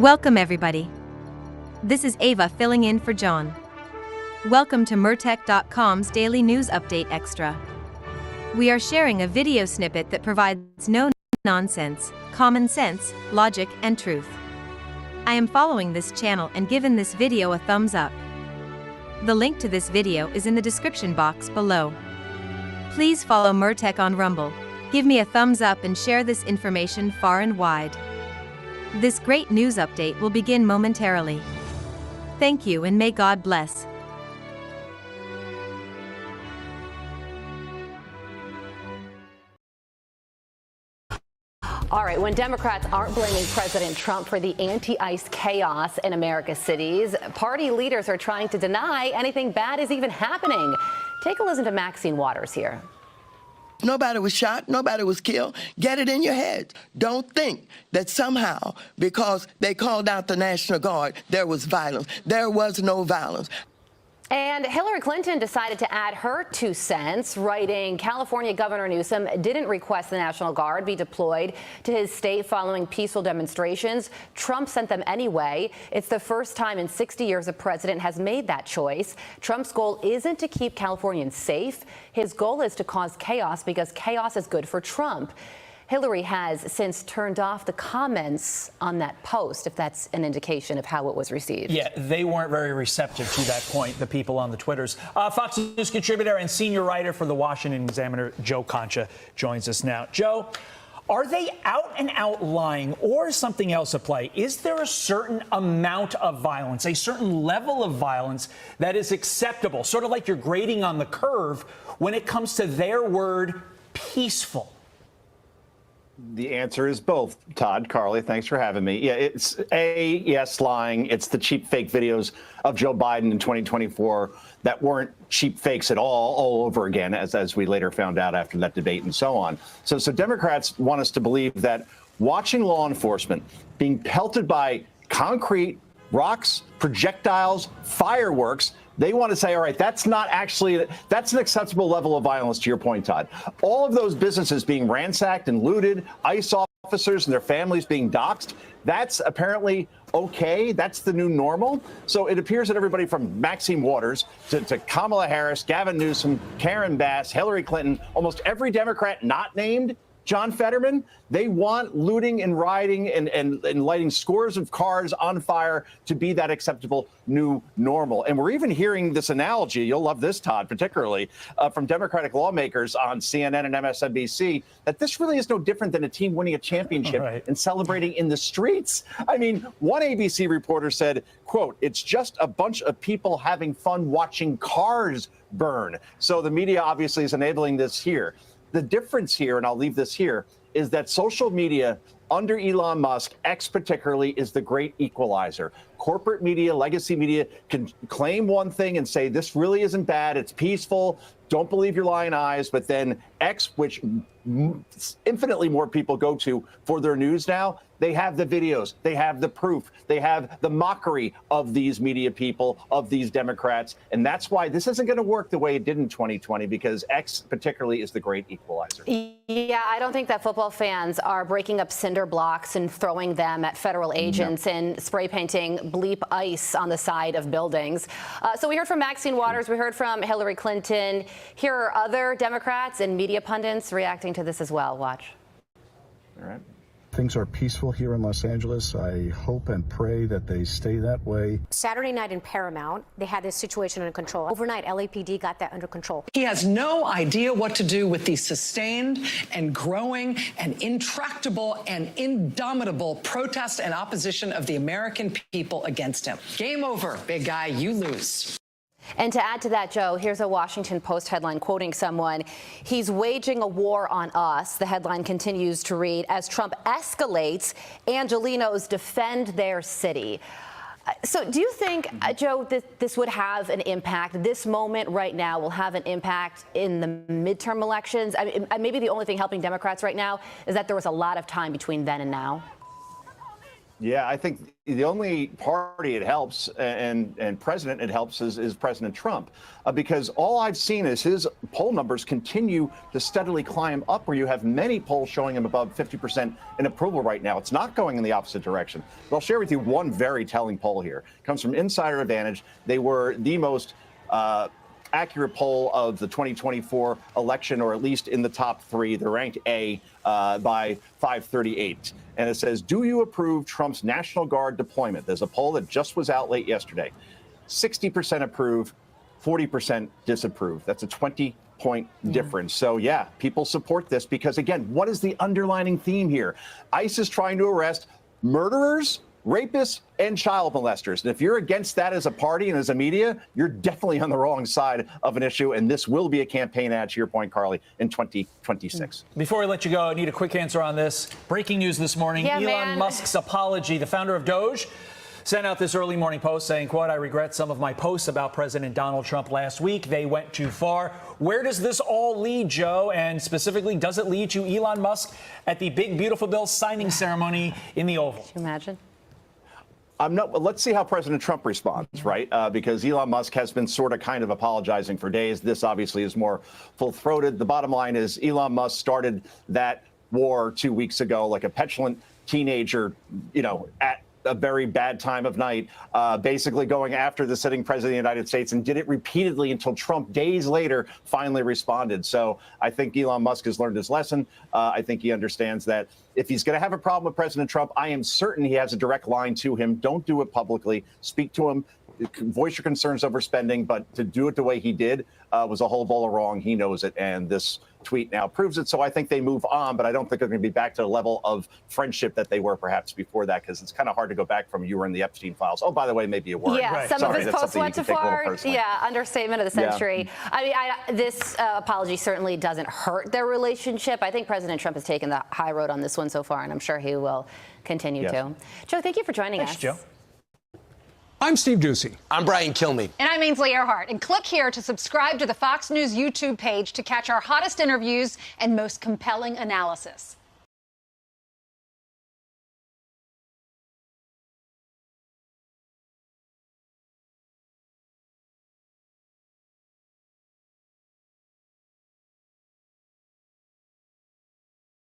Welcome everybody. This is Ava filling in for John. Welcome to Mertech.com's Daily News Update Extra. We are sharing a video snippet that provides no nonsense, common sense, logic, and truth. I am following this channel and given this video a thumbs up. The link to this video is in the description box below. Please follow Mertech on Rumble. Give me a thumbs up and share this information far and wide. This great news update will begin momentarily. Thank you and may God bless. All right, when Democrats aren't blaming President Trump for the anti-ICE chaos in America's cities, party leaders are trying to deny anything bad is even happening. Take a listen to Maxine Waters here. Nobody was shot. Nobody was killed. Get it in your head. Don't think that somehow, because they called out the National Guard, there was violence. There was no violence. And Hillary Clinton decided to add her 2 cents, writing, California Governor Newsom didn't request the National Guard be deployed to his state following peaceful demonstrations. Trump sent them anyway. It's the first time in 60 years a president has made that choice. Trump's goal isn't to keep Californians safe. His goal is to cause chaos because chaos is good for Trump. Hillary has since turned off the comments on that post, if that's an indication of how it was received. Yeah, they weren't very receptive to that point, the people on the Twitters. Fox News contributor and senior writer for the Washington Examiner, Joe Concha, joins us now. Joe, are they out and out lying or something else at play? Is there a certain amount of violence, a certain level of violence that is acceptable, sort of like you're grading on the curve when it comes to their word, peaceful? The answer is both, Todd. Carly, thanks for having me. Yeah, it's yes, lying. It's the cheap fake videos of Joe Biden in 2024 that weren't cheap fakes at all over again, as we later found out after that debate and so on. So Democrats want us to believe that watching law enforcement being pelted by concrete, rocks, projectiles, fireworks, they want to say, all right, that's not actually, that's an acceptable level of violence, to your point, Todd. All of those businesses being ransacked and looted, ICE officers and their families being doxxed, that's apparently okay. That's the new normal. So it appears that everybody from Maxine Waters to Kamala Harris, Gavin Newsom, Karen Bass, Hillary Clinton, almost every Democrat not named John Fetterman, they want looting and rioting and lighting scores of cars on fire to be that acceptable new normal. And we're even hearing this analogy, you'll love this, Todd, particularly, from Democratic lawmakers on CNN and MSNBC, that this really is no different than a team winning a championship and celebrating in the streets. I mean, one ABC reporter said, quote, it's just a bunch of people having fun watching cars burn. So the media obviously is enabling this here. The difference here, and I'll leave this here, is that social media under Elon Musk, X particularly, is the great equalizer. Corporate media, legacy media can claim one thing and say, this really isn't bad, it's peaceful, don't believe your lying eyes. But then X, which infinitely more people go to for their news now, they have the videos, they have the proof, they have the mockery of these media people, of these Democrats. And that's why this isn't going to work the way it did in 2020, because X particularly is the great equalizer. Yeah, I don't think that football fans are breaking up cinder blocks and throwing them at federal agents and spray painting bleep ICE on the side of buildings. So we heard from Maxine Waters, we heard from Hillary Clinton. Here are other Democrats and media pundits reacting to this as well. Watch. All right. Things are peaceful here in Los Angeles. I hope and pray that they stay that way. Saturday night in Paramount, they had this situation under control. Overnight, LAPD got that under control. He has no idea what to do with the sustained and growing and intractable and indomitable protest and opposition of the American people against him. Game over, big guy, you lose. And to add to that, Joe, here's a Washington Post headline quoting someone. He's waging a war on us. The headline continues to read, as Trump escalates, Angelenos defend their city. So do you think, Joe, that this would have an impact? This moment right now will have an impact in the midterm elections? I mean, maybe the only thing helping Democrats right now is that there was a lot of time between then and now. Yeah, I think the only party it helps and president it helps is President Trump, because all I've seen is his poll numbers continue to steadily climb up, where you have many polls showing him above 50% in approval right now. It's not going in the opposite direction. But I'll share with you one very telling poll here. It comes from Insider Advantage. They were the most accurate poll of the 2024 election, or at least in the top three. They're ranked A by 538. And it says, do you approve Trump's National Guard deployment? There's a poll that just was out late yesterday. 60% approve, 40% disapprove. That's a 20-point difference. So, yeah, people support this because, again, what is the underlining theme here? ICE is trying to arrest murderers, rapists, and child molesters. And if you're against that as a party and as a media, you're definitely on the wrong side of an issue. And this will be a campaign ad, to your point, Carly, in 2026. Before we let you go, I need a quick answer on this. Breaking news this morning. Elon Musk's apology. The founder of Doge sent out this early morning post saying, quote, I regret some of my posts about President Donald Trump last week. They went too far. Where does this all lead, Joe? And specifically, does it lead to Elon Musk at the big, beautiful bill signing ceremony in the Oval? Can you imagine? Let's see how President Trump responds, right? Because Elon Musk has been sort of kind of apologizing for days. This obviously is more full-throated. The bottom line is Elon Musk started that war 2 weeks ago like a petulant teenager, at a very bad time of night, basically going after the sitting president of the United States, and did it repeatedly until Trump days later finally responded. So I think Elon Musk has learned his lesson. I think he understands that if he's going to have a problem with President Trump, I am certain he has a direct line to him. Don't do it publicly. Speak to him. Voice your concerns over spending, but to do it the way he did was a whole bowl of wrong. He knows it, and this tweet now proves it. So I think they move on, but I don't think they're going to be back to the level of friendship that they were perhaps before that, because it's kind of hard to go back from you were in the Epstein files. Oh, by the way, maybe you were. Yeah, some of his posts went too far. Yeah, understatement of the century. Yeah. I mean, this apology certainly doesn't hurt their relationship. I think President Trump has taken the high road on this one so far, and I'm sure he will continue to. Joe, thank you for joining us. Joe. I'm Steve Doocy. I'm Brian Kilmeade. And I'm Ainsley Earhart. And click here to subscribe to the Fox News YouTube page to catch our hottest interviews and most compelling analysis.